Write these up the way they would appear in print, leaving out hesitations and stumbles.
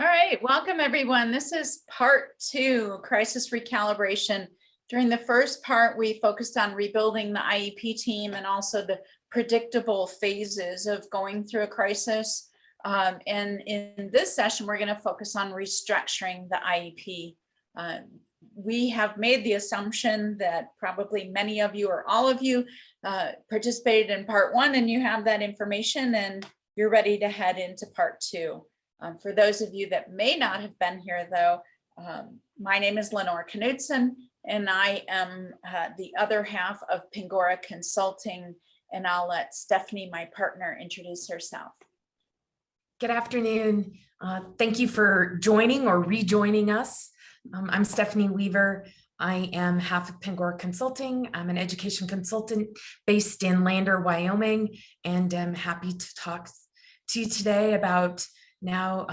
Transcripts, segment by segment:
All right, welcome everyone. This is part 2, crisis recalibration. During the first part, we focused on rebuilding the IEP team and also the predictable phases of going through a crisis. And in this session, we're going to focus on restructuring the IEP. We have made the assumption that probably many of you or all of you participated in part 1 and you have that information and you're ready to head into part 2. For those of you that may not have been here though, my name is Lenore Knudsen and I am the other half of Pingora Consulting, and I'll let Stephanie, my partner, introduce herself. Good afternoon. Thank you for joining or rejoining us. I'm Stephanie Weaver. I am half of Pingora Consulting. I'm an education consultant based in Lander, Wyoming, and I'm happy to talk to you today about now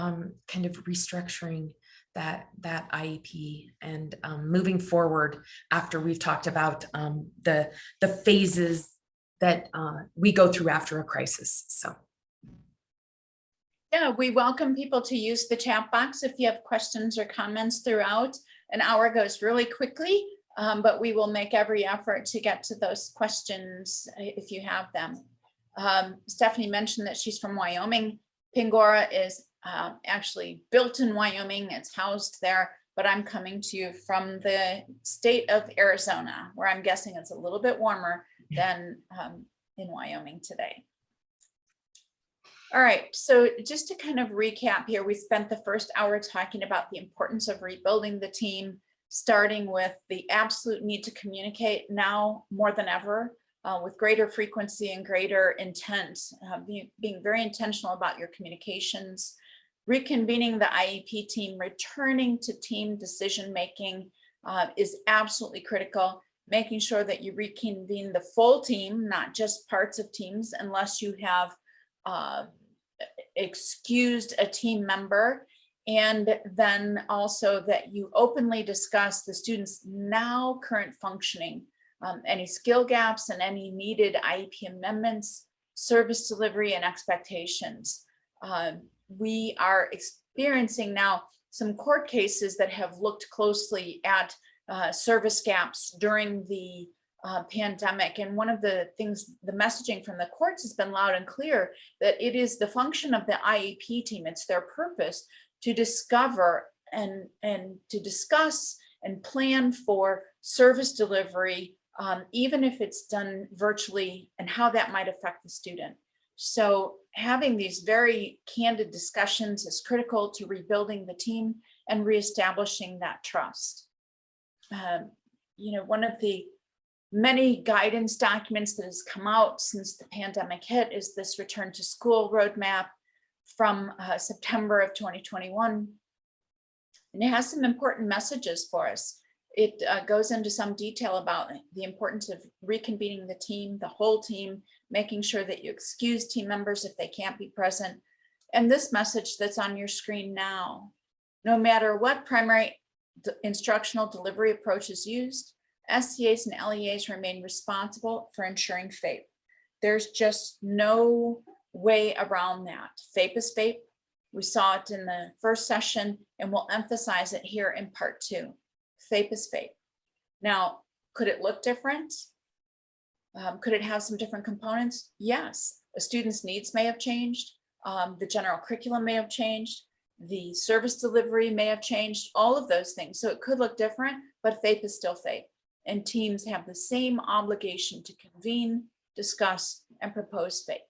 kind of restructuring that IEP and moving forward after we've talked about the phases that we go through after a crisis. So. Yeah, we welcome people to use the chat box if you have questions or comments throughout. An hour goes really quickly, but we will make every effort to get to those questions if you have them. Stephanie mentioned that she's from Wyoming. Pingora is actually built in Wyoming. It's housed there, but I'm coming to you from the state of Arizona, where I'm guessing it's a little bit warmer than in Wyoming today. All right, so just to kind of recap here, we spent the first hour talking about the importance of rebuilding the team, starting with the absolute need to communicate now more than ever, with greater frequency and greater intent, being very intentional about your communications, reconvening the IEP team, returning to team decision-making is absolutely critical, making sure that you reconvene the full team, not just parts of teams, unless you have excused a team member, and then also that you openly discuss the students' now current functioning, any skill gaps and any needed IEP amendments, service delivery and expectations. We are experiencing now some court cases that have looked closely at service gaps during the pandemic. And one of the things, the messaging from the courts has been loud and clear that it is the function of the IEP team, it's their purpose to discover and to discuss and plan for service delivery, even if it's done virtually, and how that might affect the student. So having these very candid discussions is critical to rebuilding the team and reestablishing that trust. You know, one of the many guidance documents that has come out since the pandemic hit is this return to school roadmap from September of 2021. And it has some important messages for us. It goes into some detail about the importance of reconvening the team, the whole team, making sure that you excuse team members if they can't be present. And this message that's on your screen now, no matter what primary instructional delivery approach is used, SCAs and LEAs remain responsible for ensuring FAPE. There's just no way around that. FAPE is FAPE. We saw it in the first session, and we'll emphasize it here in part 2. FAPE is FAPE. Now, could it look different? Could it have some different components? Yes. A student's needs may have changed. The general curriculum may have changed. The service delivery may have changed, all of those things. So it could look different, but FAPE is still FAPE. And teams have the same obligation to convene, discuss, and propose FAPE.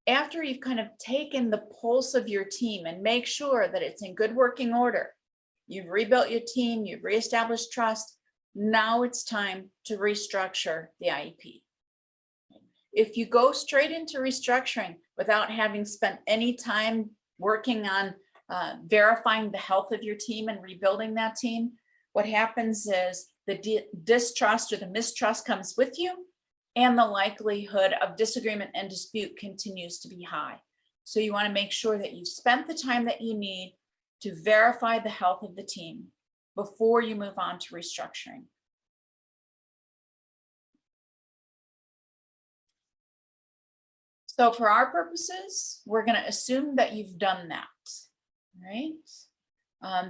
After you've kind of taken the pulse of your team and make sure that it's in good working order, you've rebuilt your team, you've reestablished trust, now it's time to restructure the IEP. If you go straight into restructuring without having spent any time working on verifying the health of your team and rebuilding that team, what happens is the distrust or the mistrust comes with you, and the likelihood of disagreement and dispute continues to be high. So you want to make sure that you've spent the time that you need to verify the health of the team before you move on to restructuring. So for our purposes, we're going to assume that you've done that, right?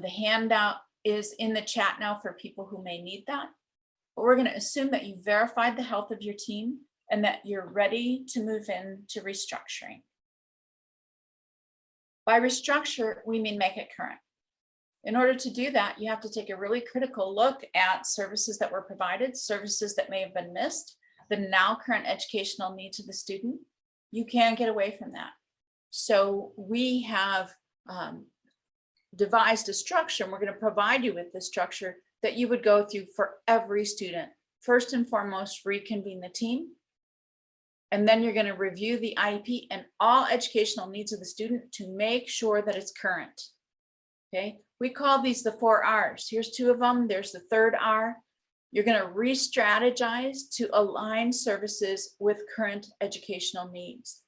The handout is in the chat now for people who may need that. But we're going to assume that you verified the health of your team and that you're ready to move into restructuring. By restructure, we mean make it current. In order to do that, you have to take a really critical look at services that were provided, services that may have been missed, the now current educational needs of the student. You can't get away from that. So we have devised a structure, and we're going to provide you with the structure that you would go through for every student. First and foremost, reconvene the team. And then you're going to review the IEP and all educational needs of the student to make sure that it's current. Okay, we call these the 4 R's. Here's 2 of them. There's the 3rd R. You're going to re-strategize to align services with current educational needs.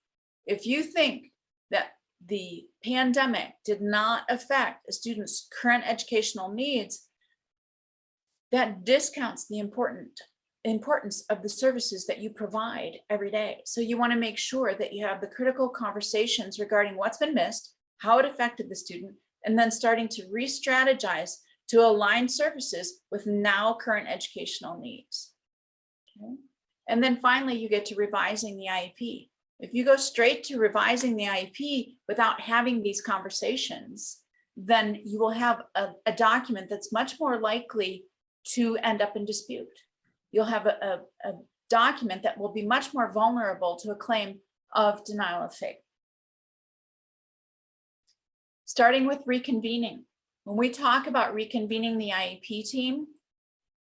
If you think that the pandemic did not affect a student's current educational needs, that discounts the importance of the services that you provide every day. So you want to make sure that you have the critical conversations regarding what's been missed, how it affected the student, and then starting to re-strategize to align services with now current educational needs. Okay. And then finally, you get to revising the IEP. If you go straight to revising the IEP without having these conversations, then you will have a document that's much more likely to end up in dispute. You'll have a document that will be much more vulnerable to a claim of denial of FAPE. Starting with reconvening. When we talk about reconvening the IEP team,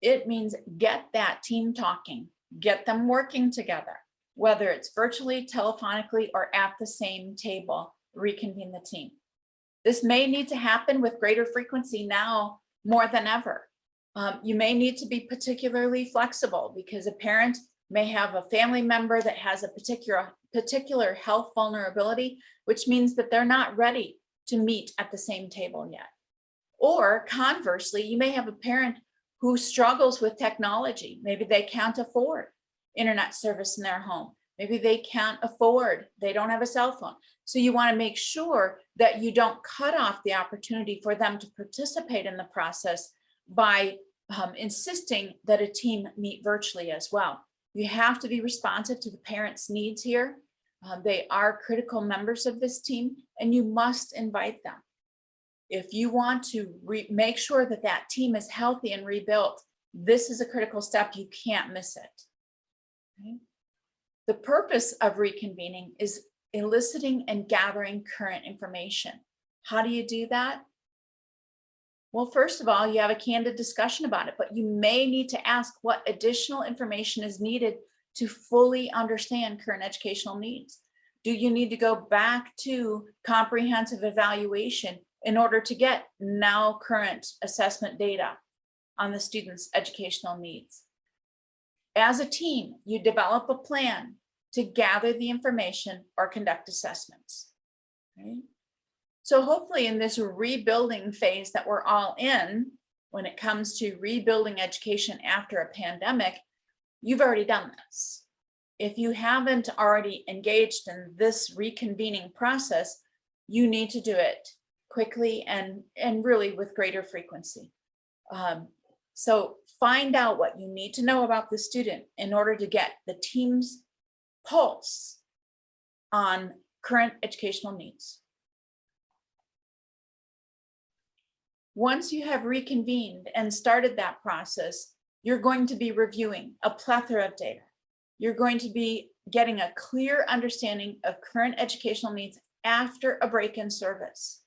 it means get that team talking, get them working together, whether it's virtually, telephonically, or at the same table, reconvene the team. This may need to happen with greater frequency now more than ever. You may need to be particularly flexible because a parent may have a family member that has a particular health vulnerability, which means that they're not ready to meet at the same table yet. Or conversely, you may have a parent who struggles with technology. Maybe they can't afford internet service in their home. Maybe they can't afford, they don't have a cell phone. So you want to make sure that you don't cut off the opportunity for them to participate in the process by insisting that a team meet virtually as well. You have to be responsive to the parents' needs here. They are critical members of this team, and you must invite them. If you want to make sure that that team is healthy and rebuilt, this is a critical step. You can't miss it. Okay? The purpose of reconvening is eliciting and gathering current information. How do you do that? Well, first of all, you have a candid discussion about it, but you may need to ask what additional information is needed to fully understand current educational needs. Do you need to go back to comprehensive evaluation in order to get now current assessment data on the student's educational needs? As a team, you develop a plan to gather the information or conduct assessments. Right? So hopefully in this rebuilding phase that we're all in, when it comes to rebuilding education after a pandemic, you've already done this. If you haven't already engaged in this reconvening process, you need to do it quickly and really with greater frequency. So find out what you need to know about the student in order to get the team's pulse on current educational needs. Once you have reconvened and started that process, you're going to be reviewing a plethora of data. You're going to be getting a clear understanding of current educational needs after a break in service.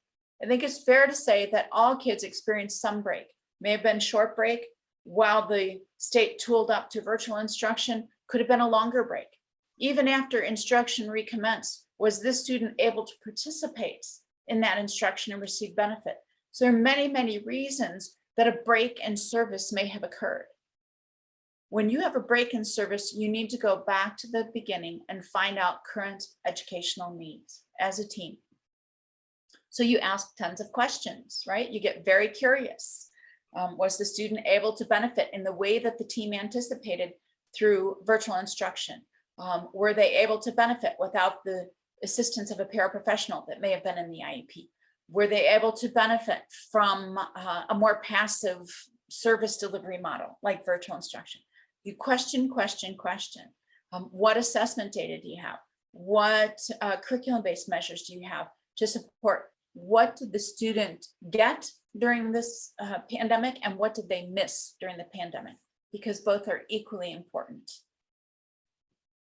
I think it's fair to say that all kids experience some break. May have been short break while the state tooled up to virtual instruction, could have been a longer break. Even after instruction recommenced, was this student able to participate in that instruction and receive benefit? So there are many, many reasons that a break in service may have occurred. When you have a break in service, you need to go back to the beginning and find out current educational needs as a team. So you ask tons of questions, right? You get very curious. Was the student able to benefit in the way that the team anticipated through virtual instruction? Were they able to benefit without the assistance of a paraprofessional that may have been in the IEP? Were they able to benefit from a more passive service delivery model like virtual instruction? You question. What assessment data do you have? What curriculum-based measures do you have to support? What did the student get during this pandemic, and what did they miss during the pandemic? Because both are equally important.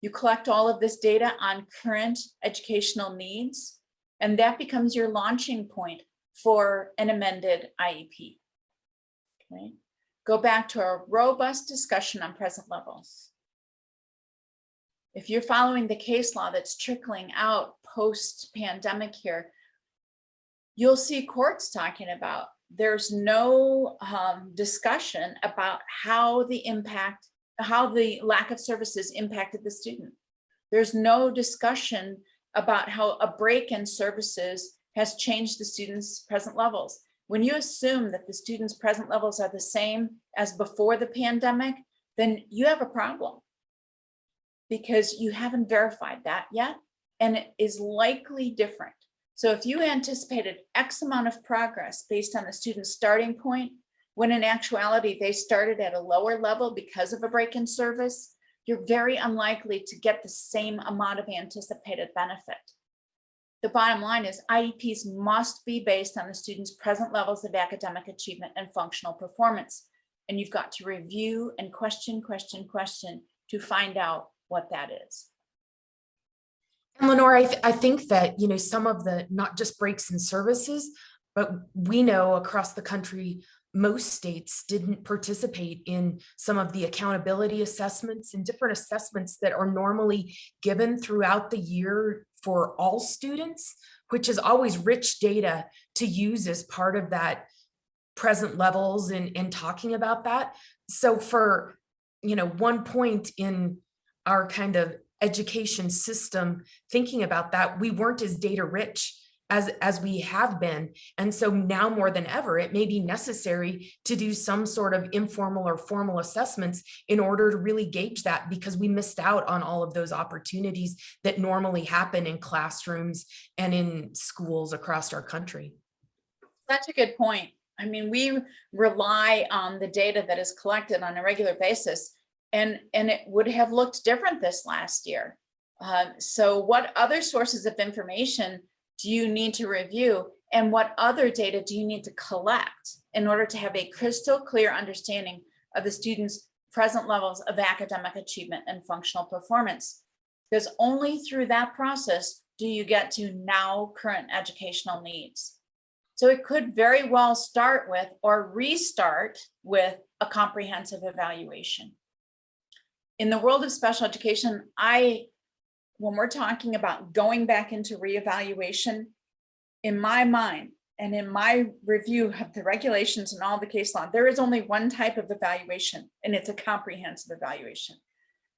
You collect all of this data on current educational needs, and that becomes your launching point for an amended IEP. Okay. Go back to a robust discussion on present levels. If you're following the case law that's trickling out post-pandemic here, you'll see courts talking about there's no discussion about how the lack of services impacted the student. There's no discussion about how a break in services has changed the student's present levels. When you assume that the student's present levels are the same as before the pandemic, then you have a problem, because you haven't verified that yet, and it is likely different. So if you anticipated X amount of progress based on the student's starting point, when in actuality they started at a lower level because of a break in service, you're very unlikely to get the same amount of anticipated benefit. The bottom line is IEPs must be based on the student's present levels of academic achievement and functional performance. And you've got to review and question to find out what that is. And Lenore, I think that, you know, some of the, not just breaks in services, but we know across the country, most states didn't participate in some of the accountability assessments and different assessments that are normally given throughout the year for all students, which is always rich data to use as part of that present levels and talking about that. So for, you know, one point in our kind of education system, thinking about that, we weren't as data rich as we have been. And so now more than ever, it may be necessary to do some sort of informal or formal assessments in order to really gauge that, because we missed out on all of those opportunities that normally happen in classrooms and in schools across our country. That's a good point. I mean, we rely on the data that is collected on a regular basis, and it would have looked different this last year. So what other sources of information do you need to review, and what other data do you need to collect in order to have a crystal clear understanding of the students' present levels of academic achievement and functional performance? Because only through that process do you get to now current educational needs. So it could very well start with or restart with a comprehensive evaluation. In the world of special education, when we're talking about going back into reevaluation, in my mind and in my review of the regulations and all the case law, there is only one type of evaluation, and it's a comprehensive evaluation.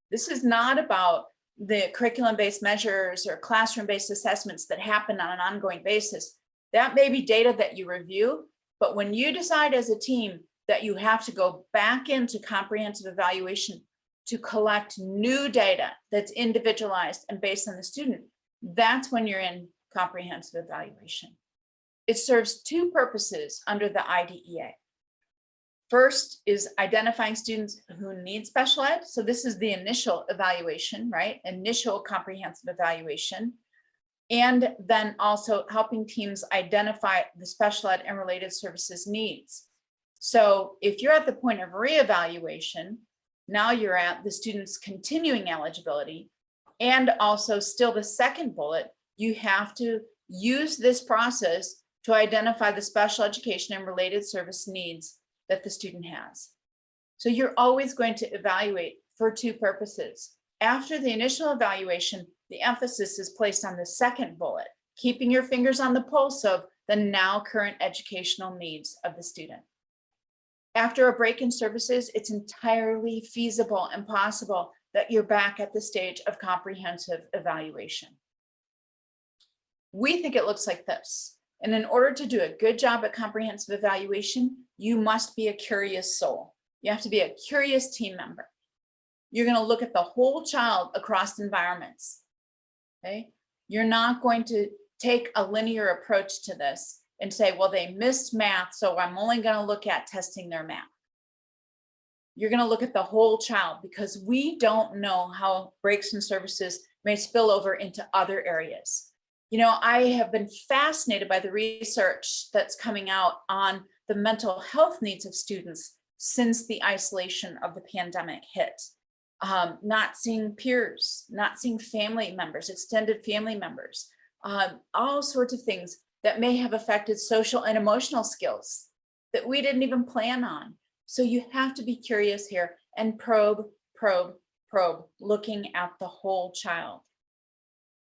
This is not about the curriculum-based measures or classroom-based assessments that happen on an ongoing basis. That may be data that you review, but when you decide as a team that you have to go back into comprehensive evaluation to collect new data that's individualized and based on the student, that's when you're in comprehensive evaluation. It serves two purposes under the IDEA. First is identifying students who need special ed. So this is the initial evaluation, right? Initial comprehensive evaluation. And then also helping teams identify the special ed and related services needs. So if you're at the point of reevaluation, now you're at the student's continuing eligibility, and also still the second bullet, you have to use this process to identify the special education and related service needs that the student has. So you're always going to evaluate for two purposes. After the initial evaluation, the emphasis is placed on the second bullet, keeping your fingers on the pulse of the now current educational needs of the student. After a break in services, it's entirely feasible and possible that you're back at the stage of comprehensive evaluation. We think it looks like this. And in order to do a good job at comprehensive evaluation, you must be a curious soul. You have to be a curious team member. You're going to look at the whole child across environments. Okay. You're not going to take a linear approach to this and say, well, they missed math, so I'm only going to look at testing their math. You're going to look at the whole child, because we don't know how breaks in services may spill over into other areas. You know, I have been fascinated by the research that's coming out on the mental health needs of students since the isolation of the pandemic hit. Not seeing peers, not seeing family members, extended family members, all sorts of things that may have affected social and emotional skills that we didn't even plan on. So you have to be curious here and probe, looking at the whole child.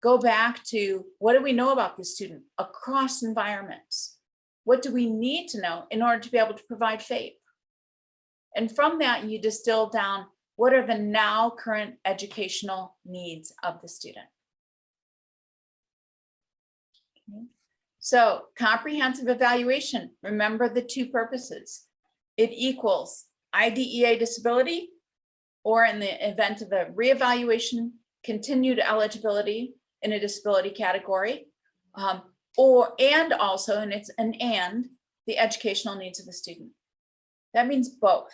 Go back to, what do we know about this student across environments? What do we need to know in order to be able to provide FAPE? And from that, you distill down, what are the now current educational needs of the student? Okay. So comprehensive evaluation, remember the two purposes. It equals IDEA disability, or in the event of a reevaluation, continued eligibility in a disability category, and also, and it's an and, the educational needs of the student. That means both.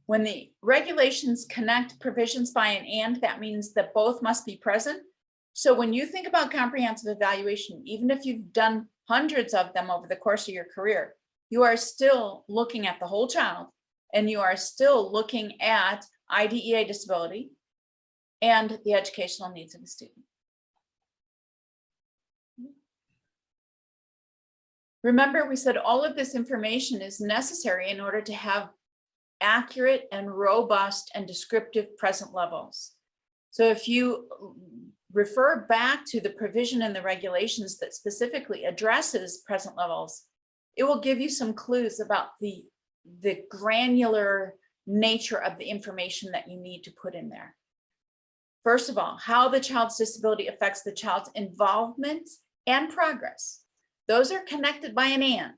When the regulations connect provisions by an and, that means that both must be present. So when you think about comprehensive evaluation, even if you've done hundreds of them over the course of your career, you are still looking at the whole child, and you are still looking at IDEA disability and the educational needs of the student. Remember, we said all of this information is necessary in order to have accurate and robust and descriptive present levels. So if you refer back to the provision in the regulations that specifically addresses present levels, it will give you some clues about the granular nature of the information that you need to put in there. First of all, how the child's disability affects the child's involvement and progress. Those are connected by an and.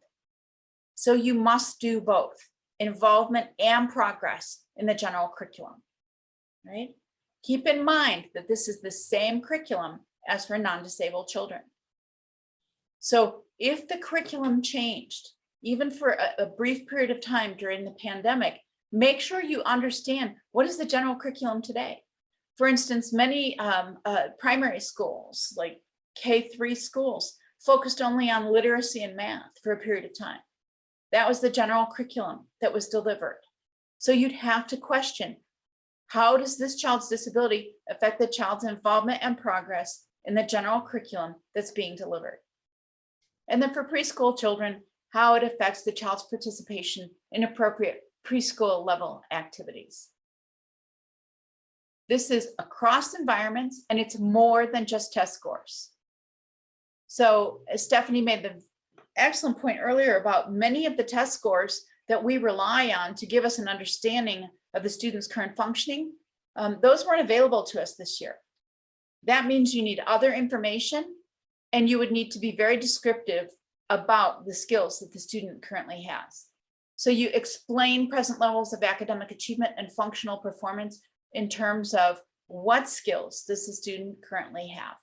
So you must do both involvement and progress in the general curriculum, right? Keep in mind that this is the same curriculum as for non-disabled children. So if the curriculum changed, even for a brief period of time during the pandemic, make sure you understand, what is the general curriculum today? For instance, many primary schools, like K-3 schools, focused only on literacy and math for a period of time. That was the general curriculum that was delivered. So you'd have to question, how does this child's disability affect the child's involvement and progress in the general curriculum that's being delivered? And then for preschool children, how it affects the child's participation in appropriate preschool level activities. This is across environments, and it's more than just test scores. So as Stephanie made the excellent point earlier about many of the test scores that we rely on to give us an understanding of the student's current functioning, those weren't available to us this year. That means you need other information, and you would need to be very descriptive about the skills that the student currently has. So you explain present levels of academic achievement and functional performance in terms of what skills does the student currently have.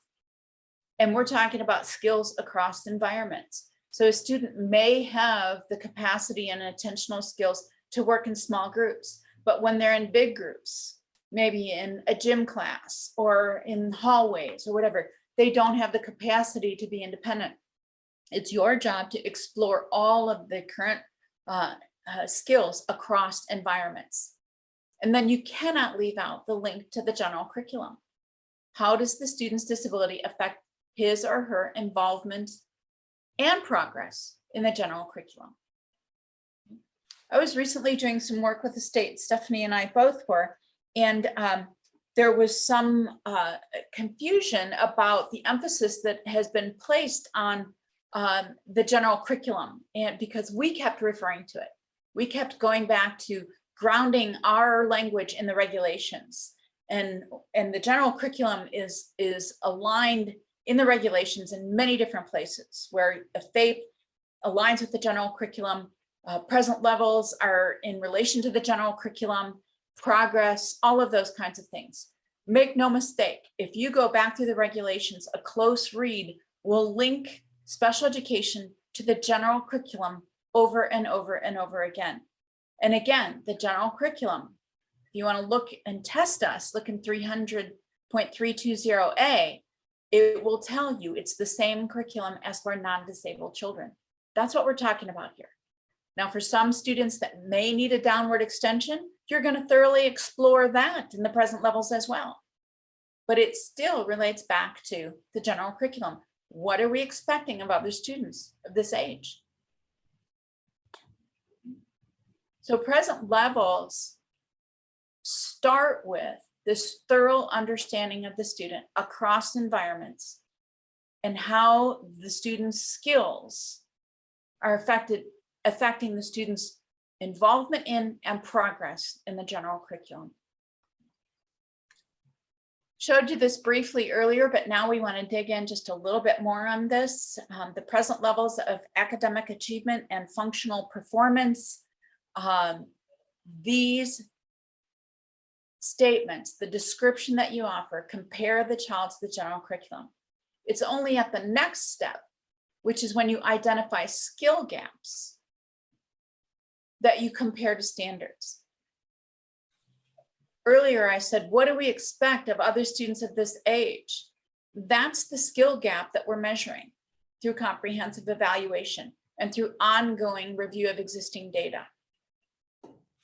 And we're talking about skills across environments. So a student may have the capacity and attentional skills to work in small groups, but when they're in big groups, maybe in a gym class or in hallways or whatever, they don't have the capacity to be independent. It's your job to explore all of the current skills across environments. And then you cannot leave out the link to the general curriculum. How does the student's disability affect his or her involvement and progress in the general curriculum? I was recently doing some work with the state, Stephanie and I both were, and there was some confusion about the emphasis that has been placed on the general curriculum, and because we kept referring to it. We kept going back to grounding our language in the regulations, and the general curriculum is aligned in the regulations in many different places, where a FAPE aligns with the general curriculum, Present levels are in relation to the general curriculum, progress, all of those kinds of things. Make no mistake, if you go back through the regulations, a close read will link special education to the general curriculum over and over and over again. And again, the general curriculum, if you want to look and test us, look in 300.320A, it will tell you it's the same curriculum as for non-disabled children. That's what we're talking about here. Now, for some students that may need a downward extension, you're going to thoroughly explore that in the present levels as well. But it still relates back to the general curriculum. What are we expecting of other students of this age? So present levels start with this thorough understanding of the student across environments and how the student's skills are affecting the student's involvement in and progress in the general curriculum. Showed you this briefly earlier, but now we want to dig in just a little bit more on this. The present levels of academic achievement and functional performance. These statements, the description that you offer, compare the child to the general curriculum. It's only at the next step, which is when you identify skill gaps, that you compare to standards. Earlier, I said, what do we expect of other students of this age? That's the skill gap that we're measuring through comprehensive evaluation and through ongoing review of existing data.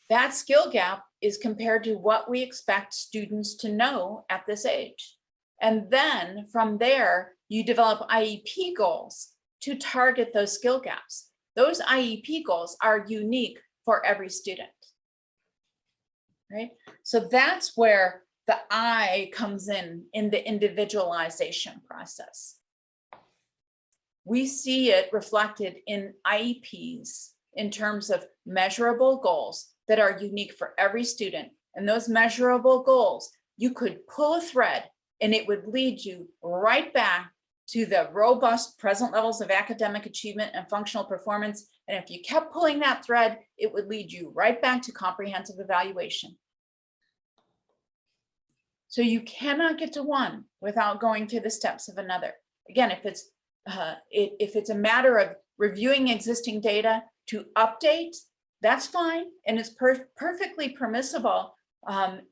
That skill gap is compared to what we expect students to know at this age. And then from there, you develop IEP goals to target those skill gaps. Those IEP goals are unique for every student, right? So that's where the I comes in the individualization process. We see it reflected in IEPs in terms of measurable goals that are unique for every student. And those measurable goals, you could pull a thread and it would lead you right back to the robust present levels of academic achievement and functional performance. And if you kept pulling that thread, it would lead you right back to comprehensive evaluation. So you cannot get to one without going through the steps of another. Again, if it's a matter of reviewing existing data to update, that's fine. And it's perfectly permissible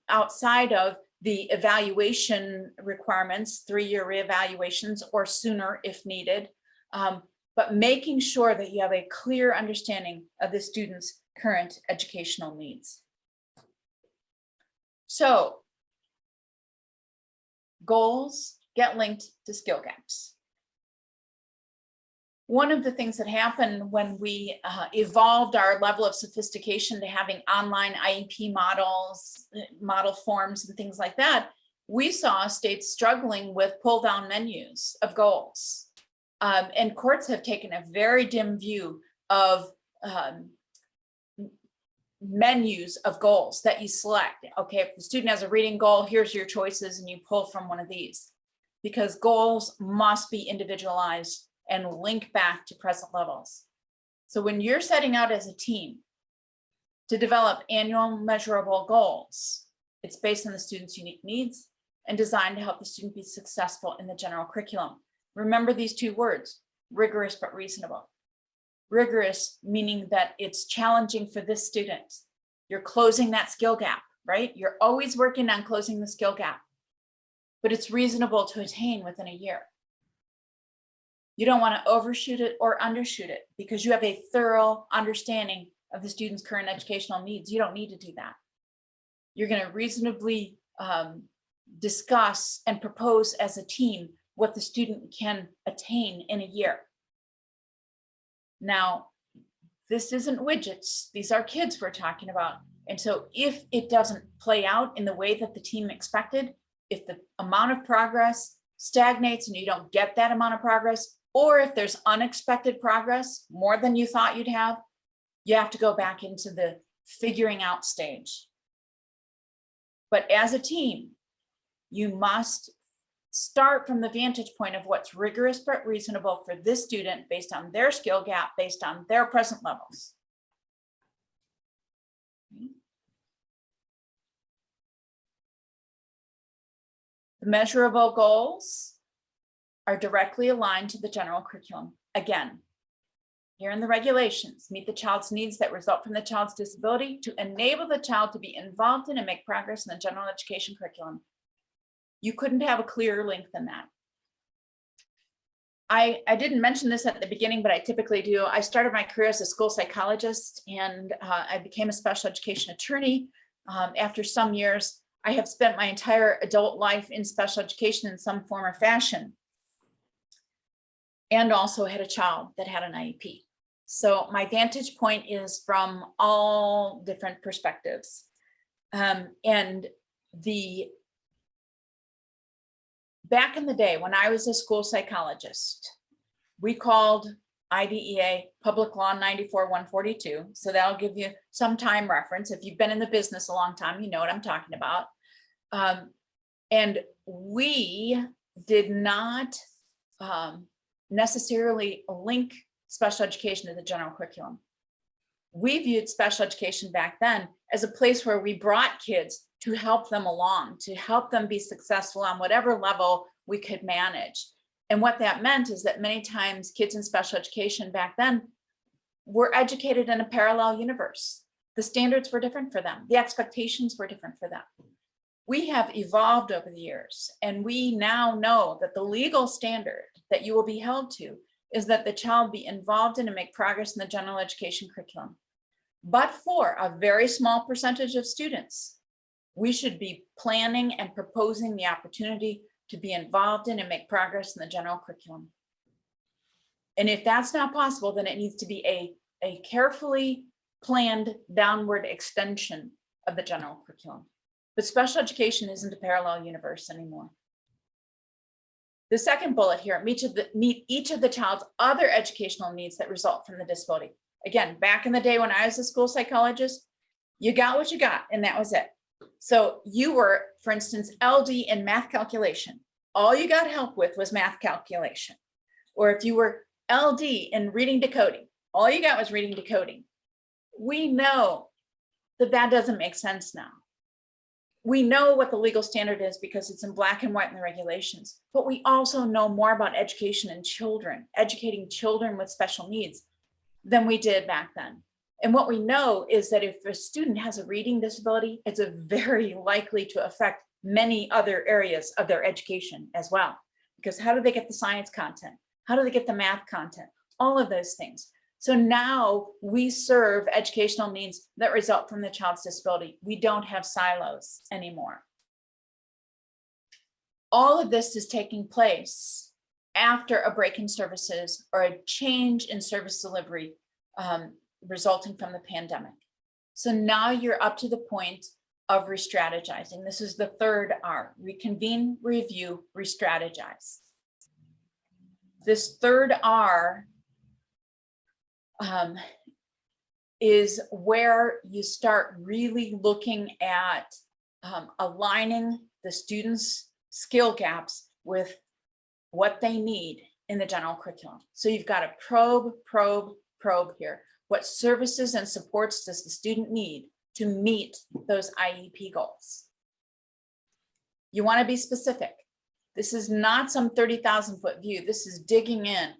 outside of the evaluation requirements, 3-year reevaluations or sooner if needed. But making sure that you have a clear understanding of the student's current educational needs. So goals get linked to skill gaps. One of the things that happened when we evolved our level of sophistication to having online IEP models, model forms and things like that, we saw states struggling with pull-down menus of goals. And courts have taken a very dim view of menus of goals that you select. Okay, if the student has a reading goal, here's your choices and you pull from one of these, because goals must be individualized and link back to present levels. So when you're setting out as a team to develop annual measurable goals, it's based on the student's unique needs and designed to help the student be successful in the general curriculum. Remember these two words, rigorous but reasonable. Rigorous meaning that it's challenging for this student. You're closing that skill gap, right? You're always working on closing the skill gap, but it's reasonable to attain within a year. You don't want to overshoot it or undershoot it because you have a thorough understanding of the student's current educational needs. You don't need to do that. You're going to reasonably discuss and propose as a team what the student can attain in a year. Now, this isn't widgets. These are kids we're talking about. And so if it doesn't play out in the way that the team expected, if the amount of progress stagnates and you don't get that amount of progress, or if there's unexpected progress, more than you thought you'd have, you have to go back into the figuring out stage. But as a team, you must start from the vantage point of what's rigorous but reasonable for this student based on their skill gap, based on their present levels. The measurable goals are directly aligned to the general curriculum. Again, here in the regulations, meet the child's needs that result from the child's disability to enable the child to be involved in and make progress in the general education curriculum. You couldn't have a clearer link than that. I didn't mention this at the beginning, but I typically do. I started my career as a school psychologist, and I became a special education attorney. After some years, I have spent my entire adult life in special education in some form or fashion, and also had a child that had an IEP. So my vantage point is from all different perspectives. And back in the day when I was a school psychologist, we called IDEA Public Law 94-142. So that'll give you some time reference. If you've been in the business a long time, you know what I'm talking about. And we did not necessarily link special education to the general curriculum. We viewed special education back then as a place where we brought kids to help them along, to help them be successful on whatever level we could manage. And what that meant is that many times kids in special education back then were educated in a parallel universe. The standards were different for them. The expectations were different for them. We have evolved over the years, and we now know that the legal standard that you will be held to is that the child be involved in and make progress in the general education curriculum. But for a very small percentage of students, we should be planning and proposing the opportunity to be involved in and make progress in the general curriculum. And if that's not possible, then it needs to be a carefully planned downward extension of the general curriculum. But special education isn't a parallel universe anymore. The second bullet here, meet each of the child's other educational needs that result from the disability. Again, back in the day when I was a school psychologist, you got what you got, and that was it. So you were, for instance, LD in math calculation. All you got help with was math calculation. Or if you were LD in reading decoding, all you got was reading decoding. We know that that doesn't make sense now. We know what the legal standard is because it's in black and white in the regulations, but we also know more about education in children, educating children with special needs than we did back then. And what we know is that if a student has a reading disability, it's very likely to affect many other areas of their education as well. Because how do they get the science content? How do they get the math content? All of those things. So now we serve educational needs that result from the child's disability. We don't have silos anymore. All of this is taking place after a break in services or a change in service delivery resulting from the pandemic. So now you're up to the point of restrategizing. This is the third R: reconvene, review, restrategize. This third R is where you start really looking at aligning the students' skill gaps with what they need in the general curriculum. So you've got to probe here. What services and supports does the student need to meet those IEP goals? You want to be specific. This is not some 30,000 foot view. This is digging in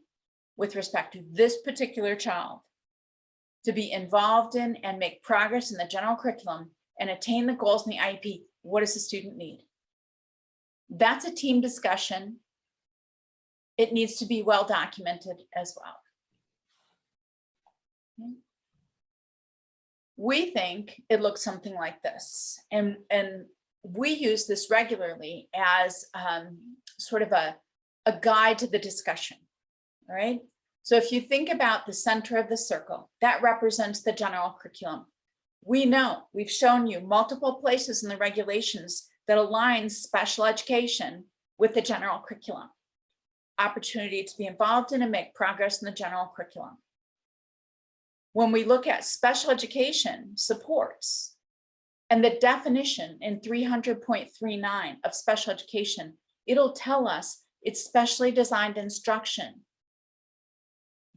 with respect to this particular child to be involved in and make progress in the general curriculum and attain the goals in the IEP. What does the student need? That's a team discussion. It needs to be well documented as well. Okay. We think it looks something like this, and we use this regularly as sort of a guide to the discussion. All right. So if you think about the center of the circle, that represents the general curriculum. We know, we've shown you multiple places in the regulations that aligns special education with the general curriculum. Opportunity to be involved in and make progress in the general curriculum. When we look at special education supports and the definition in 300.39 of special education, it'll tell us it's specially designed instruction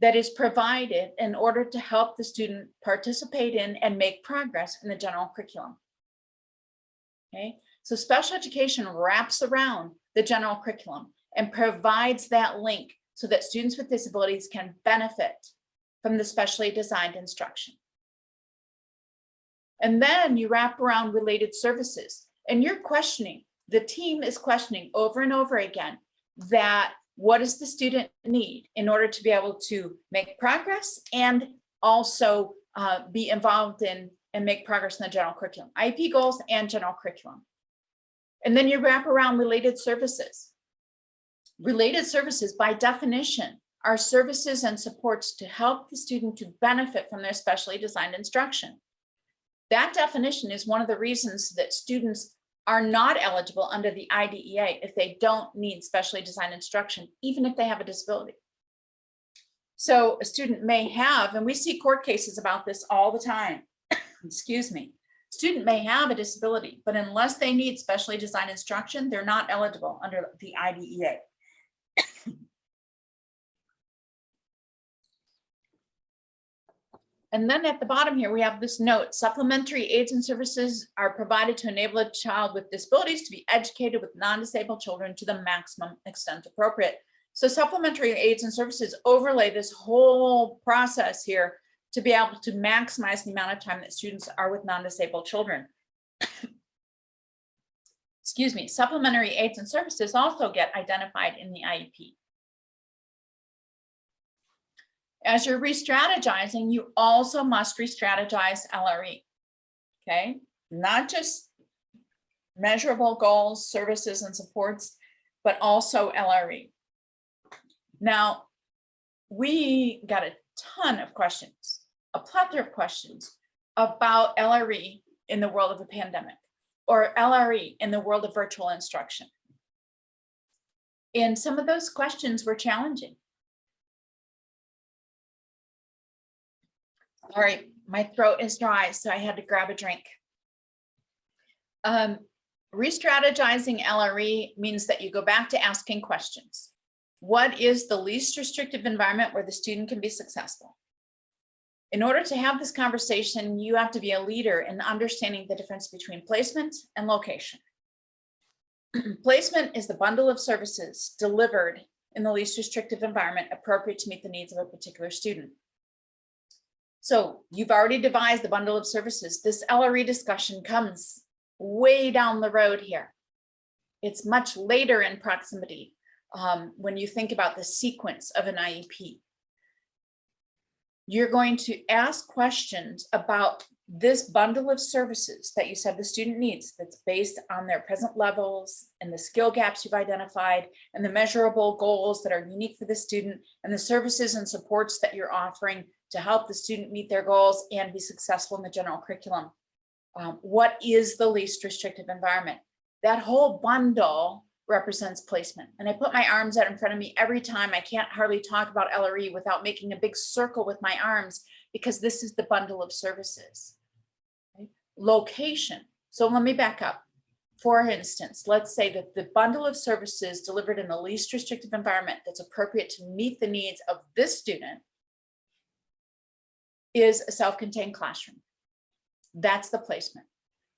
that is provided in order to help the student participate in and make progress in the general curriculum. Okay, so special education wraps around the general curriculum and provides that link so that students with disabilities can benefit from the specially designed instruction. And then you wrap around related services, and you're questioning, the team is questioning over and over again that what does the student need in order to be able to make progress and also be involved in and make progress in the general curriculum, IEP goals and general curriculum. And then you wrap around related services. Related services, by definition, are services and supports to help the student to benefit from their specially designed instruction. That definition is one of the reasons that students are not eligible under the IDEA if they don't need specially designed instruction, even if they have a disability. So a student may have, and we see court cases about this all the time, excuse me, student may have a disability, but unless they need specially designed instruction, they're not eligible under the IDEA. And then at the bottom here, we have this note: supplementary aids and services are provided to enable a child with disabilities to be educated with non-disabled children to the maximum extent appropriate. So supplementary aids and services overlay this whole process here to be able to maximize the amount of time that students are with non-disabled children. Excuse me, supplementary aids and services also get identified in the IEP. As you're re-strategizing, you also must re-strategize LRE, okay? Not just measurable goals, services, and supports, but also LRE. Now, we got a ton of questions, a plethora of questions about LRE in the world of a pandemic, or LRE in the world of virtual instruction. And some of those questions were challenging. All right, my throat is dry, so I had to grab a drink. Re-strategizing LRE means that you go back to asking questions. What is the least restrictive environment where the student can be successful? In order to have this conversation, you have to be a leader in understanding the difference between placement and location. Placement is the bundle of services delivered in the least restrictive environment appropriate to meet the needs of a particular student. So you've already devised the bundle of services. This LRE discussion comes way down the road here. It's much later in proximity when you think about the sequence of an IEP. You're going to ask questions about this bundle of services that you said the student needs, that's based on their present levels and the skill gaps you've identified and the measurable goals that are unique for the student and the services and supports that you're offering to help the student meet their goals and be successful in the general curriculum. What is the least restrictive environment? That whole bundle represents placement. And I put my arms out in front of me every time. I can't hardly talk about LRE without making a big circle with my arms, because this is the bundle of services. Okay? Location. So let me back up. For instance, let's say that the bundle of services delivered in the least restrictive environment that's appropriate to meet the needs of this student is a self-contained classroom. That's the placement.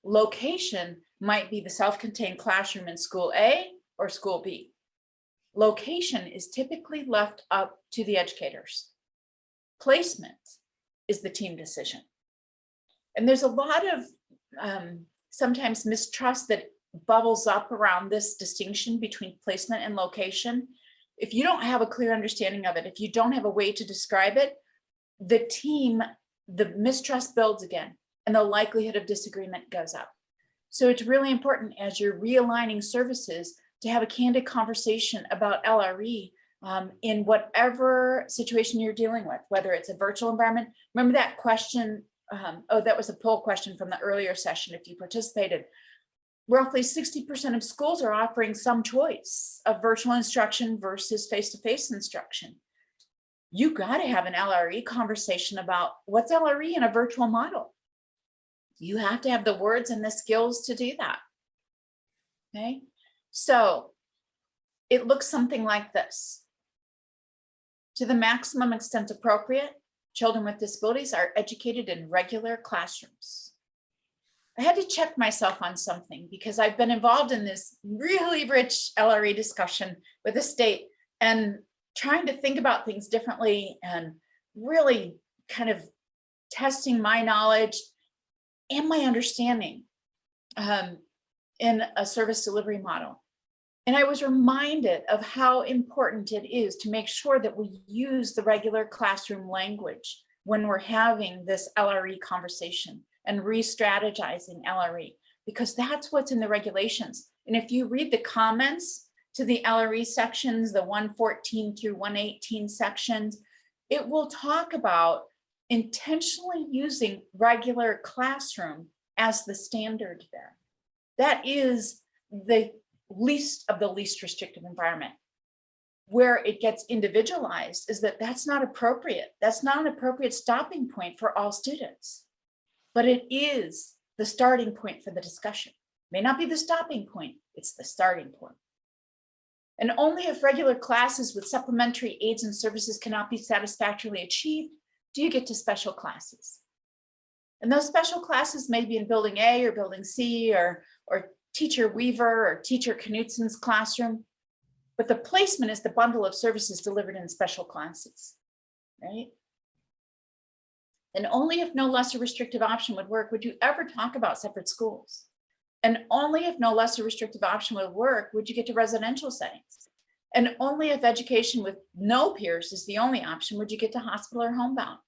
Location might be the self-contained classroom in school A or school B. Location is typically left up to the educators. Placement is the team decision. And there's a lot of sometimes mistrust that bubbles up around this distinction between placement and location. If you don't have a clear understanding of it, if you don't have a way to describe it, the mistrust builds again, and the likelihood of disagreement goes up. So it's really important as you're realigning services to have a candid conversation about LRE in whatever situation you're dealing with, whether it's a virtual environment. Remember that question, oh, that was a poll question from the earlier session if you participated. Roughly 60% of schools are offering some choice of virtual instruction versus face-to-face instruction. You got to have an LRE conversation about what's LRE in a virtual model. You have to have the words and the skills to do that. Okay, so it looks something like this. To the maximum extent appropriate, children with disabilities are educated in regular classrooms. I had to check myself on something because I've been involved in this really rich LRE discussion with the state and trying to think about things differently and really kind of testing my knowledge and my understanding in a service delivery model. And I was reminded of how important it is to make sure that we use the regular classroom language when we're having this LRE conversation and re-strategizing LRE, because that's what's in the regulations. And if you read the comments to the LRE sections, the 114 through 118 sections, it will talk about intentionally using regular classroom as the standard there. That is the least of the least restrictive environment. Where it gets individualized is that that's not appropriate. That's not an appropriate stopping point for all students, but it is the starting point for the discussion. May not be the stopping point, it's the starting point. And only if regular classes with supplementary aids and services cannot be satisfactorily achieved do you get to special classes. And those special classes may be in building A or building C or Teacher Weaver or Teacher Knutsen's classroom, but the placement is the bundle of services delivered in special classes, right? And only if no lesser restrictive option would work would you ever talk about separate schools. And only if no lesser restrictive option would work would you get to residential settings. And only if education with no peers is the only option would you get to hospital or homebound.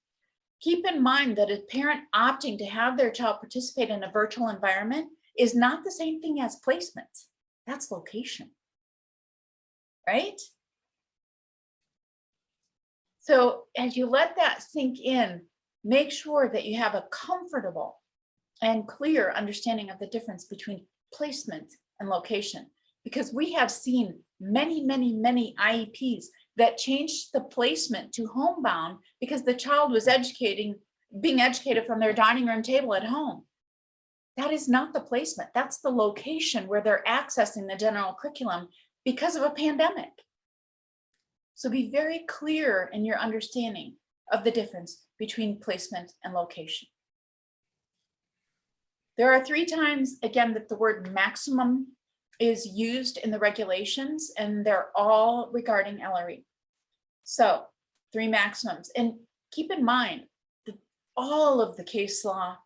Keep in mind that a parent opting to have their child participate in a virtual environment is not the same thing as placement. That's location, right? So as you let that sink in, make sure that you have a comfortable and clear understanding of the difference between placement and location, because we have seen many IEPs that changed the placement to homebound because the child was being educated from their dining room table at home. That is not the placement. That's the location where they're accessing the general curriculum because of a pandemic. So be very clear in your understanding of the difference between placement and location. There are 3 times, again, that the word maximum is used in the regulations, and they're all regarding LRE. So 3 maximums. And keep in mind that all of the case law,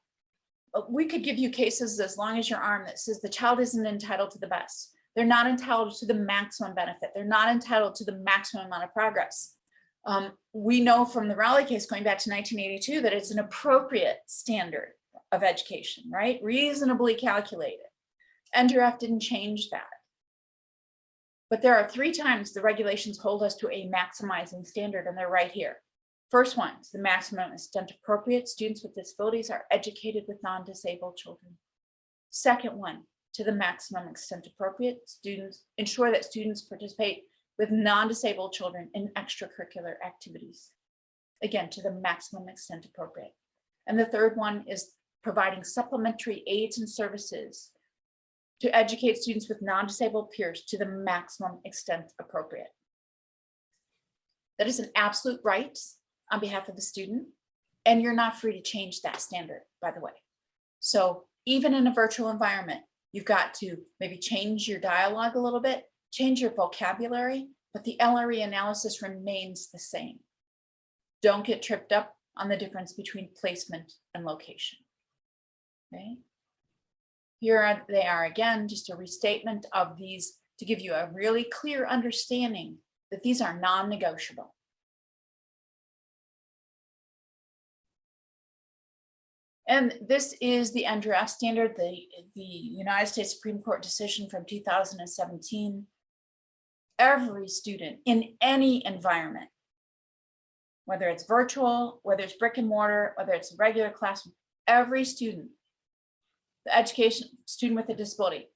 we could give you cases as long as your arm that says the child isn't entitled to the best. They're not entitled to the maximum benefit. They're not entitled to the maximum amount of progress. We know from the Raleigh case going back to 1982 that it's an appropriate standard of education, right? Reasonably calculated. NDRF didn't change that. But there are 3 times the regulations hold us to a maximizing standard, and they're right here. First one, the maximum extent appropriate students with disabilities are educated with non-disabled children. Second one, to the maximum extent appropriate, students ensure that students participate with non-disabled children in extracurricular activities. Again, to the maximum extent appropriate. And the third one is providing supplementary aids and services to educate students with non-disabled peers to the maximum extent appropriate. That is an absolute right on behalf of the student, and you're not free to change that standard, by the way. So even in a virtual environment, you've got to maybe change your dialogue a little bit, change your vocabulary, but the LRE analysis remains the same. Don't get tripped up on the difference between placement and location. Okay. Here they are again, just a restatement of these to give you a really clear understanding that these are non-negotiable. And this is the NDRF standard, the United States Supreme Court decision from 2017. Every student in any environment, whether it's virtual, whether it's brick and mortar, whether it's a regular classroom, every student, the education student with a disability,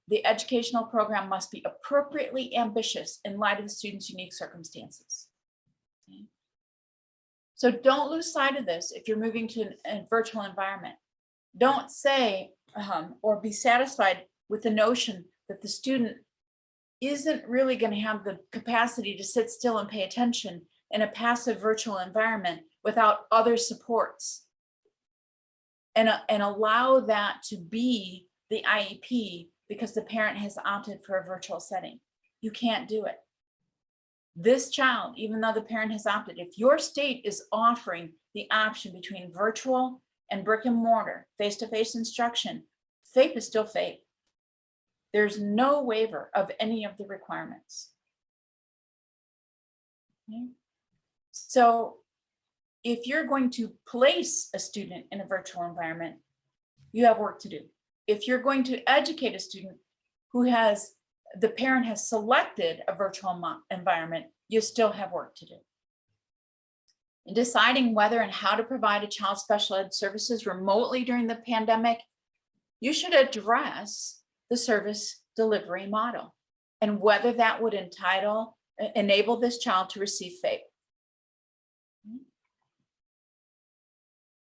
the educational program must be appropriately ambitious in light of the student's unique circumstances. Okay. So don't lose sight of this if you're moving to a virtual environment. Don't say or be satisfied with the notion that the student isn't really going to have the capacity to sit still and pay attention in a passive virtual environment without other supports and allow that to be the IEP because the parent has opted for a virtual setting. You can't do it. This child, even though the parent has opted, if your state is offering the option between virtual and brick and mortar, face-to-face instruction, FAPE is still FAPE. There's no waiver of any of the requirements. Okay. So if you're going to place a student in a virtual environment, you have work to do. If you're going to educate a student who has, the parent has selected a virtual environment, you still have work to do. In deciding whether and how to provide a child's special ed services remotely during the pandemic, you should address the service delivery model and whether that would enable this child to receive FAPE.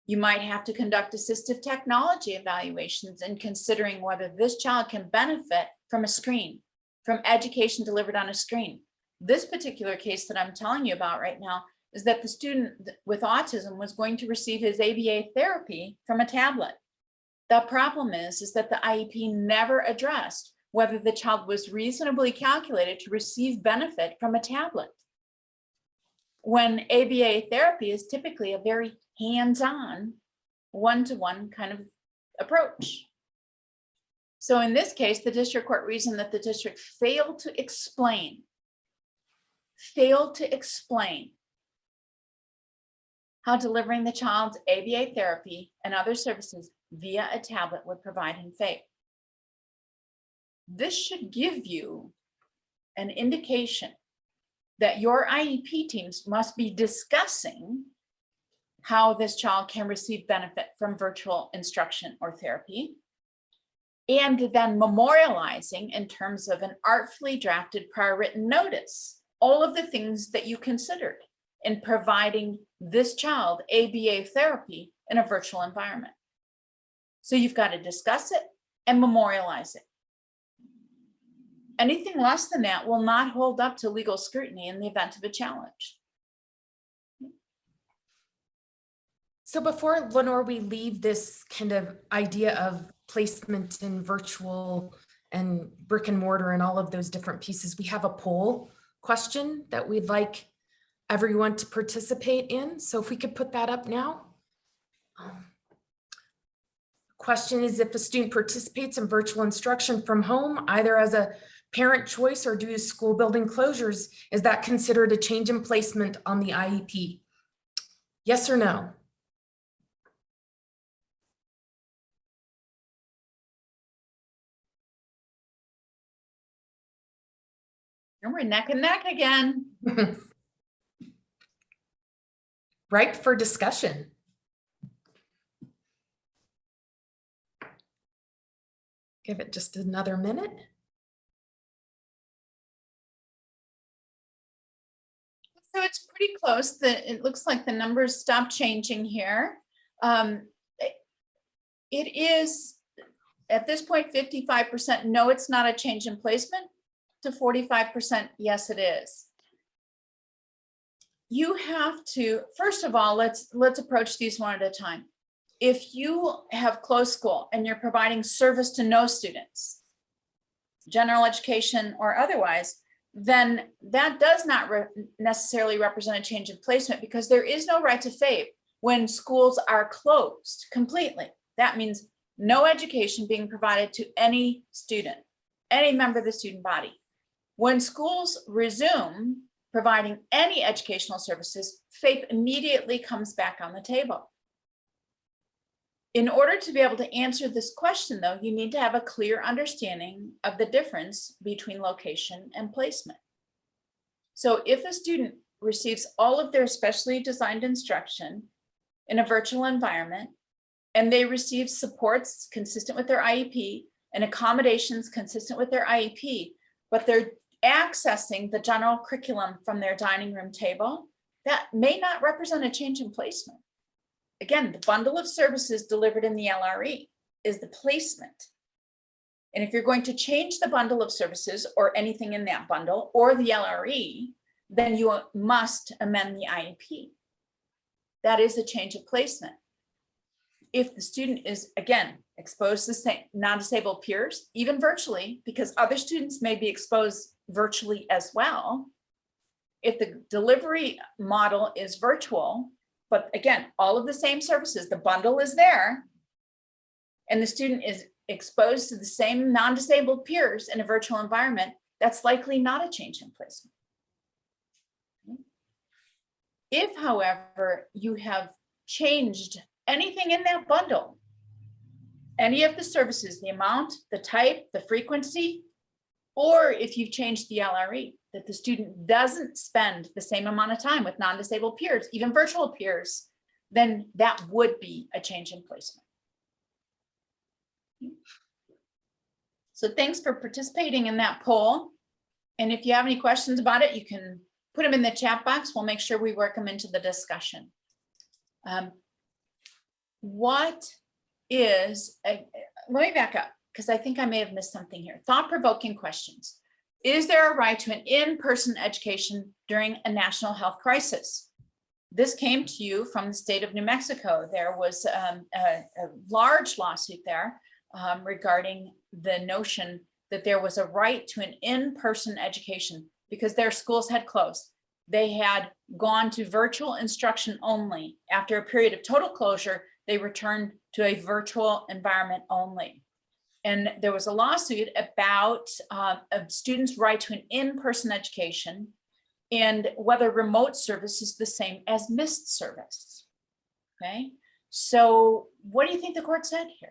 You might have to conduct assistive technology evaluations in considering whether this child can benefit from a screen, from education delivered on a screen. This particular case that I'm telling you about right now is that the student with autism was going to receive his ABA therapy from a tablet. The problem is that the IEP never addressed whether the child was reasonably calculated to receive benefit from a tablet. When ABA therapy is typically a very hands-on, one-to-one kind of approach. So in this case, the district court reasoned that the district failed to explain how delivering the child's ABA therapy and other services via a tablet would provide him FAPE. This should give you an indication that your IEP teams must be discussing how this child can receive benefit from virtual instruction or therapy, and then memorializing in terms of an artfully drafted prior written notice, all of the things that you considered in providing this child ABA therapy in a virtual environment. So you've got to discuss it and memorialize it. Anything less than that will not hold up to legal scrutiny in the event of a challenge. So before, Lenore, we leave this kind of idea of placement in virtual and brick and mortar and all of those different pieces, we have a poll question that we'd like everyone to participate in. So if we could put that up now. Question is, if a student participates in virtual instruction from home, either as a parent choice or due to school building closures, is that considered a change in placement on the IEP? Yes or no? And we're neck and neck again. Ripe for discussion. Give it just another minute. So it's pretty close. It looks like the numbers stopped changing here. It is at this point 55% no, it's not a change in placement, to 45% yes, it is. You have to, first of all, let's approach these one at a time. If you have closed school and you're providing service to no students, general education or otherwise, then that does not necessarily represent a change in placement, because there is no right to FAPE when schools are closed completely. That means no education being provided to any student, any member of the student body. When schools resume providing any educational services, FAPE immediately comes back on the table. In order to be able to answer this question, though, you need to have a clear understanding of the difference between location and placement. So if a student receives all of their specially designed instruction in a virtual environment, and they receive supports consistent with their IEP and accommodations consistent with their IEP, but they're accessing the general curriculum from their dining room table, that may not represent a change in placement. Again, the bundle of services delivered in the LRE is the placement. And if you're going to change the bundle of services or anything in that bundle or the LRE, then you must amend the IEP. That is a change of placement. If the student is, again, exposed to the same non-disabled peers, even virtually, because other students may be exposed virtually as well. If the delivery model is virtual, but again, all of the same services, the bundle is there, and the student is exposed to the same non-disabled peers in a virtual environment, that's likely not a change in placement. If, however, you have changed anything in that bundle, any of the services, the amount, the type, the frequency, or if you've changed the LRE, that the student doesn't spend the same amount of time with non-disabled peers, even virtual peers, then that would be a change in placement. So thanks for participating in that poll. And if you have any questions about it, you can put them in the chat box. We'll make sure we work them into the discussion. Let me back up, because I think I may have missed something here. Thought-provoking questions. Is there a right to an in-person education during a national health crisis? This came to you from the state of New Mexico. There was a large lawsuit there regarding the notion that there was a right to an in-person education because their schools had closed. They had gone to virtual instruction only. After a period of total closure, they returned to a virtual environment only. And there was a lawsuit about a student's right to an in-person education and whether remote service is the same as missed service. Okay, so what do you think the court said here?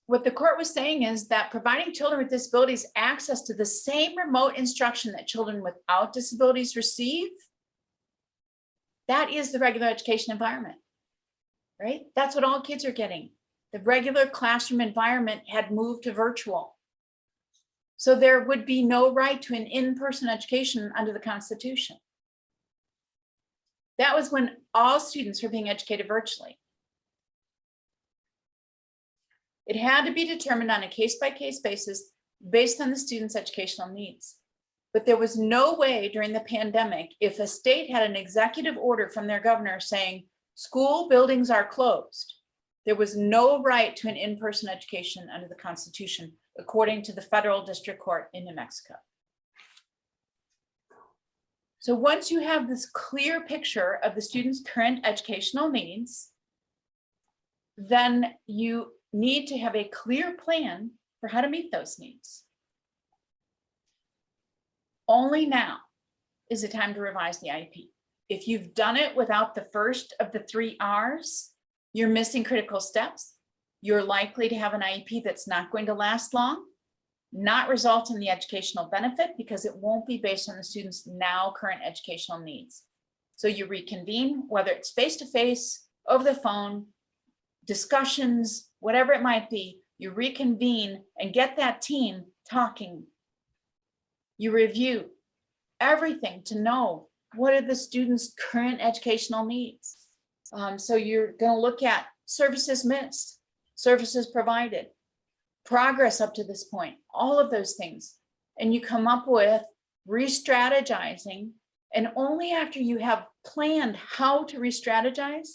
What the court was saying is that providing children with disabilities access to the same remote instruction that children without disabilities receive, that is the regular education environment, right? That's what all kids are getting. The regular classroom environment had moved to virtual. So there would be no right to an in-person education under the Constitution. That was when all students were being educated virtually. It had to be determined on a case-by-case basis based on the student's educational needs. But there was no way during the pandemic, if a state had an executive order from their governor saying school buildings are closed, there was no right to an in-person education under the Constitution, according to the federal district court in New Mexico. So once you have this clear picture of the student's current educational needs, then you need to have a clear plan for how to meet those needs. Only now is the time to revise the IEP. If you've done it without the first of the 3 R's, you're missing critical steps. You're likely to have an IEP that's not going to last long, not result in the educational benefit because it won't be based on the student's now current educational needs. So you reconvene, whether it's face-to-face, over the phone, discussions, whatever it might be, you reconvene and get that team talking. You review everything to know what are the students' current educational needs. So you're going to look at services missed, services provided, progress up to this point, all of those things. And you come up with re-strategizing. And only after you have planned how to re-strategize,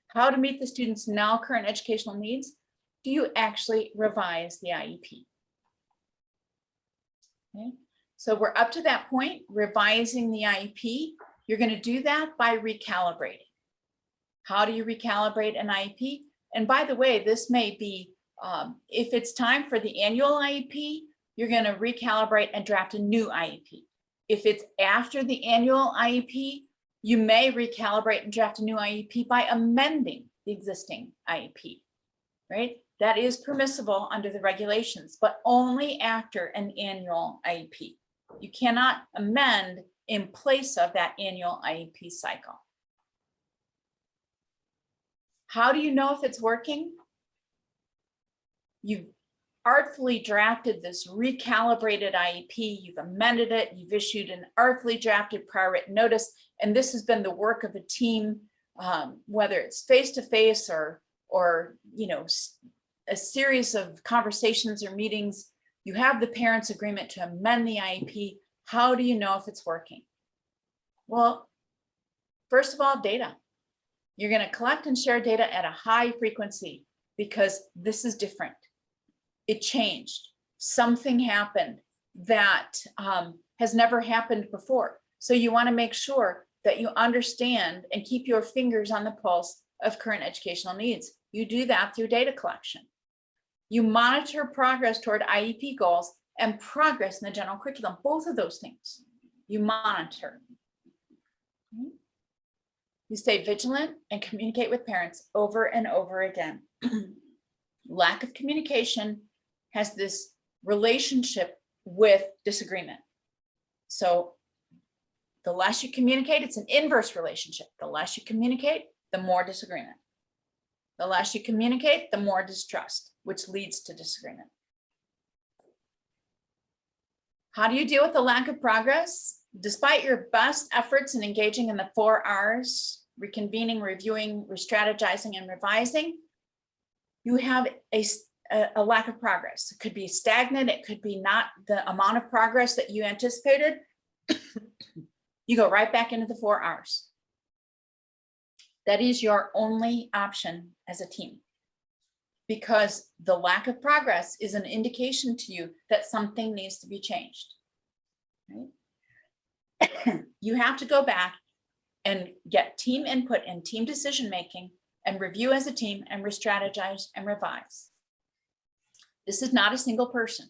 how to meet the students' now current educational needs, do you actually revise the IEP. Okay. So we're up to that point, revising the IEP. You're going to do that by recalibrating. How do you recalibrate an IEP? And by the way, this may be, if it's time for the annual IEP, you're going to recalibrate and draft a new IEP. If it's after the annual IEP, you may recalibrate and draft a new IEP by amending the existing IEP, right? That is permissible under the regulations, but only after an annual IEP. You cannot amend in place of that annual IEP cycle. How do you know if it's working? You've artfully drafted this recalibrated IEP, you've amended it, you've issued an artfully drafted prior written notice, and this has been the work of a team, whether it's face-to-face or you know, a series of conversations or meetings You have the parents' agreement to amend the IEP. How do you know if it's working? Well, first of all, data. You're going to collect and share data at a high frequency because this is different. It changed. Something happened that has never happened before. So you want to make sure that you understand and keep your fingers on the pulse of current educational needs. You do that through data collection. You monitor progress toward IEP goals and progress in the general curriculum. Both of those things you monitor. You stay vigilant and communicate with parents over and over again. Lack of communication has this relationship with disagreement. So the less you communicate, it's an inverse relationship. The less you communicate, the more disagreement. The less you communicate, the more distrust, which leads to disagreement. How do you deal with the lack of progress? Despite your best efforts in engaging in the 4 R's, reconvening, reviewing, restrategizing, and revising, you have a lack of progress. It could be stagnant. It could be not the amount of progress that you anticipated. You go right back into the 4 R's. That is your only option as a team, because the lack of progress is an indication to you that something needs to be changed. Right? You have to go back and get team input and team decision-making and review as a team and re-strategize and revise. This is not a single person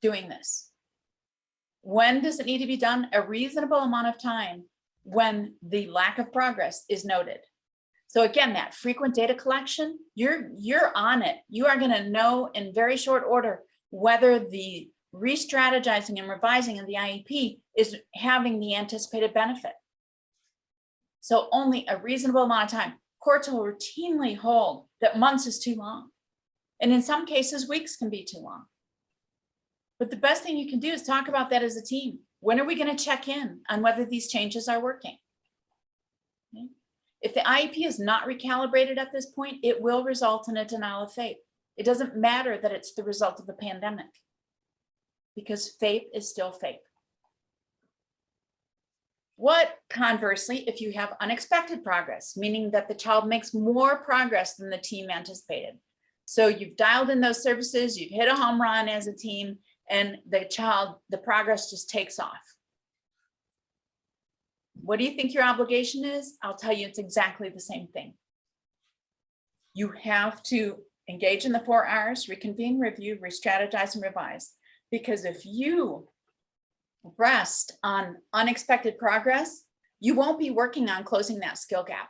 doing this. When does it need to be done? A reasonable amount of time when the lack of progress is noted. So again, that frequent data collection, you're on it. You are going to know in very short order whether the re-strategizing and revising of the IEP is having the anticipated benefit. So only a reasonable amount of time. Courts will routinely hold that months is too long. And in some cases, weeks can be too long. But the best thing you can do is talk about that as a team. When are we going to check in on whether these changes are working? Okay. If the IEP is not recalibrated at this point, it will result in a denial of FAPE. It doesn't matter that it's the result of the pandemic, because FAPE is still FAPE. What, conversely, if you have unexpected progress, meaning that the child makes more progress than the team anticipated? So you've dialed in those services, you've hit a home run as a team, and the progress just takes off. What do you think your obligation is? I'll tell you, it's exactly the same thing. You have to engage in the 4 R's, reconvene, review, re-strategize, and revise. Because if you rest on unexpected progress, you won't be working on closing that skill gap.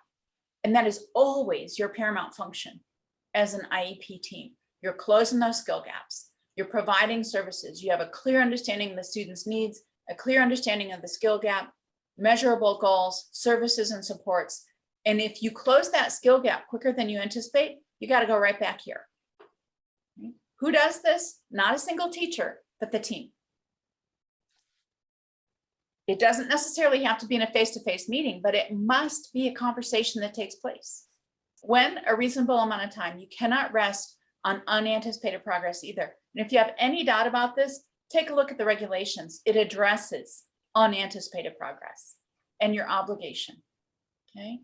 And that is always your paramount function as an IEP team. You're closing those skill gaps. You're providing services. You have a clear understanding of the student's needs, a clear understanding of the skill gap, measurable goals, services, and supports. And if you close that skill gap quicker than you anticipate, you got to go right back here. Who does this? Not a single teacher, but the team. It doesn't necessarily have to be in a face-to-face meeting, but it must be a conversation that takes place. When a reasonable amount of time, you cannot rest on unanticipated progress either. And if you have any doubt about this, take a look at the regulations. It addresses unanticipated progress and your obligation. Okay.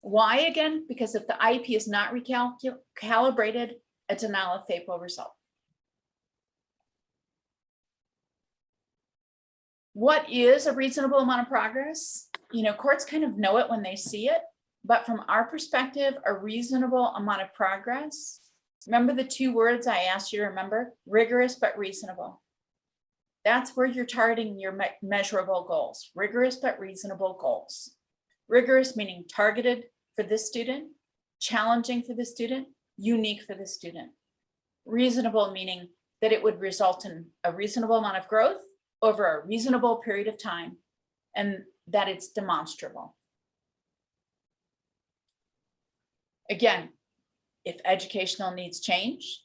Why again? Because if the IEP is not recalibrated, a denial of FAPE will result. What is a reasonable amount of progress? You know, courts kind of know it when they see it, but from our perspective, a reasonable amount of progress. Remember the 2 words I asked you to remember: rigorous but reasonable. That's where you're targeting your measurable goals. Rigorous but reasonable goals. Rigorous meaning targeted for this student, challenging for the student, unique for the student. Reasonable meaning that it would result in a reasonable amount of growth over a reasonable period of time, and that it's demonstrable. Again, if educational needs change,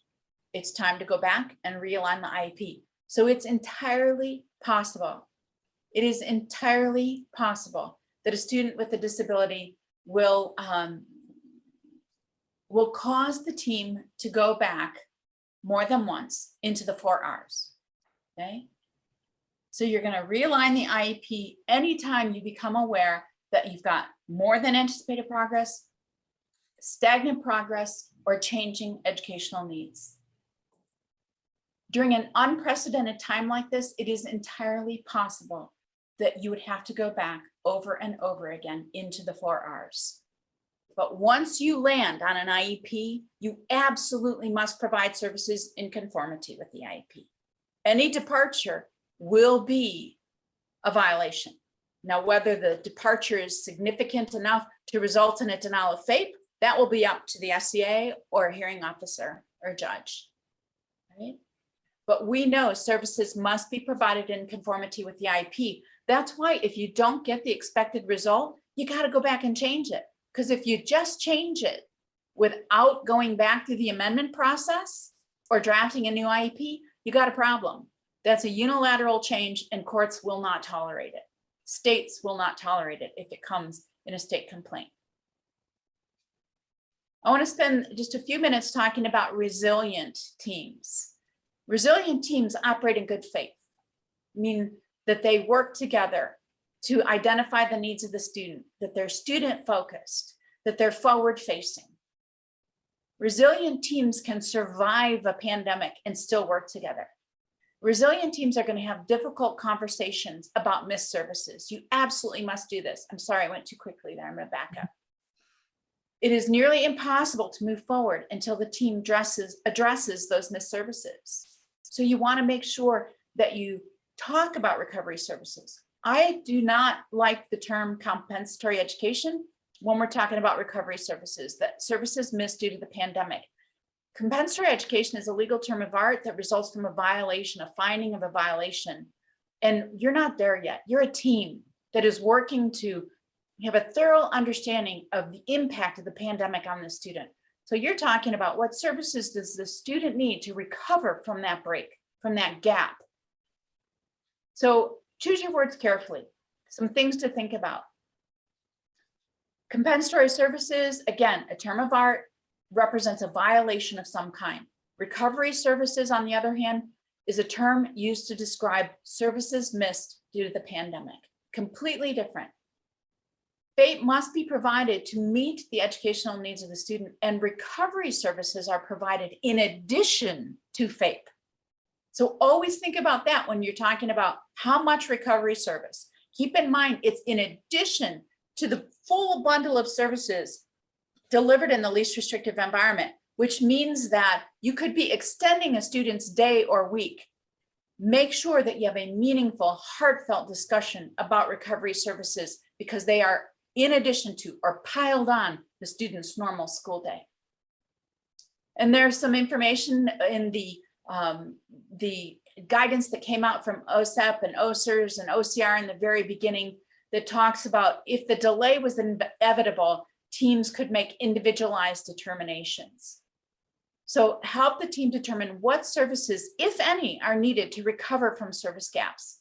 it's time to go back and realign the IEP. So it's entirely possible. It is entirely possible that a student with a disability will cause the team to go back more than once into the 4 R's, okay? So you're going to realign the IEP anytime you become aware that you've got more than anticipated progress, stagnant progress, or changing educational needs. During an unprecedented time like this, it is entirely possible that you would have to go back over and over again into the 4 R's. But once you land on an IEP, you absolutely must provide services in conformity with the IEP. Any departure will be a violation. Now, whether the departure is significant enough to result in a denial of FAPE, that will be up to the SEA or a hearing officer or judge, right? But we know services must be provided in conformity with the IEP. That's why if you don't get the expected result, you got to go back and change it. Because if you just change it without going back through the amendment process or drafting a new IEP, you got a problem. That's a unilateral change and courts will not tolerate it. States will not tolerate it if it comes in a state complaint. I want to spend just a few minutes talking about resilient teams. Resilient teams operate in good faith, meaning that they work together to identify the needs of the student, that they're student focused, that they're forward facing. Resilient teams can survive a pandemic and still work together. Resilient teams are going to have difficult conversations about missed services. You absolutely must do this. I'm sorry, I went too quickly there. I'm going to back up. It is nearly impossible to move forward until the team addresses those missed services. So you want to make sure that you talk about recovery services. I do not like the term compensatory education when we're talking about recovery services, that services missed due to the pandemic. Compensatory education is a legal term of art that results from a violation, a finding of a violation. And you're not there yet. You're a team that is working to have a thorough understanding of the impact of the pandemic on the student. So you're talking about what services does the student need to recover from that break, from that gap. So choose your words carefully. Some things to think about. Compensatory services, again, a term of art, represents a violation of some kind. Recovery services, on the other hand, is a term used to describe services missed due to the pandemic. Completely different. FAPE must be provided to meet the educational needs of the student, and recovery services are provided in addition to FAPE. So always think about that when you're talking about how much recovery service. Keep in mind, it's in addition to the full bundle of services delivered in the least restrictive environment, which means that you could be extending a student's day or week. Make sure that you have a meaningful, heartfelt discussion about recovery services because they are in addition to or piled on the student's normal school day. And there's some information in the guidance that came out from OSEP and OSERS and OCR in the very beginning that talks about if the delay was inevitable, teams could make individualized determinations. So help the team determine what services, if any, are needed to recover from service gaps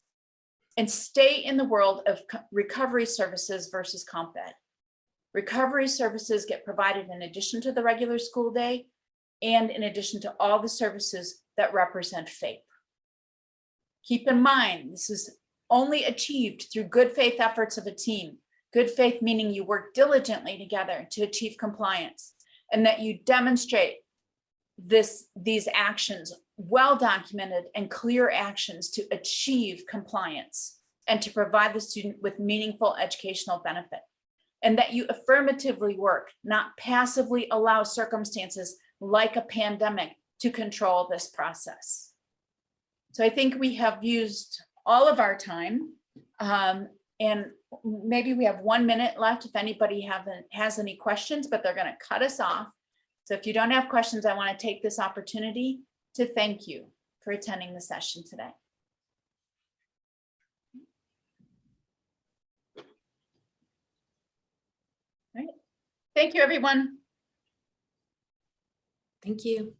and stay in the world of recovery services versus comp ed. Recovery services get provided in addition to the regular school day and in addition to all the services that represent FAPE. Keep in mind, this is only achieved through good faith efforts of a team. Good faith meaning you work diligently together to achieve compliance and that you demonstrate these actions, well documented and clear actions to achieve compliance and to provide the student with meaningful educational benefit. And that you affirmatively work, not passively allow circumstances like a pandemic to control this process. So I think we have used all of our time. And maybe we have 1 minute left if anybody has any questions, but they're going to cut us off. So if you don't have questions, I want to take this opportunity to thank you for attending the session today. All right. Thank you, everyone. Thank you.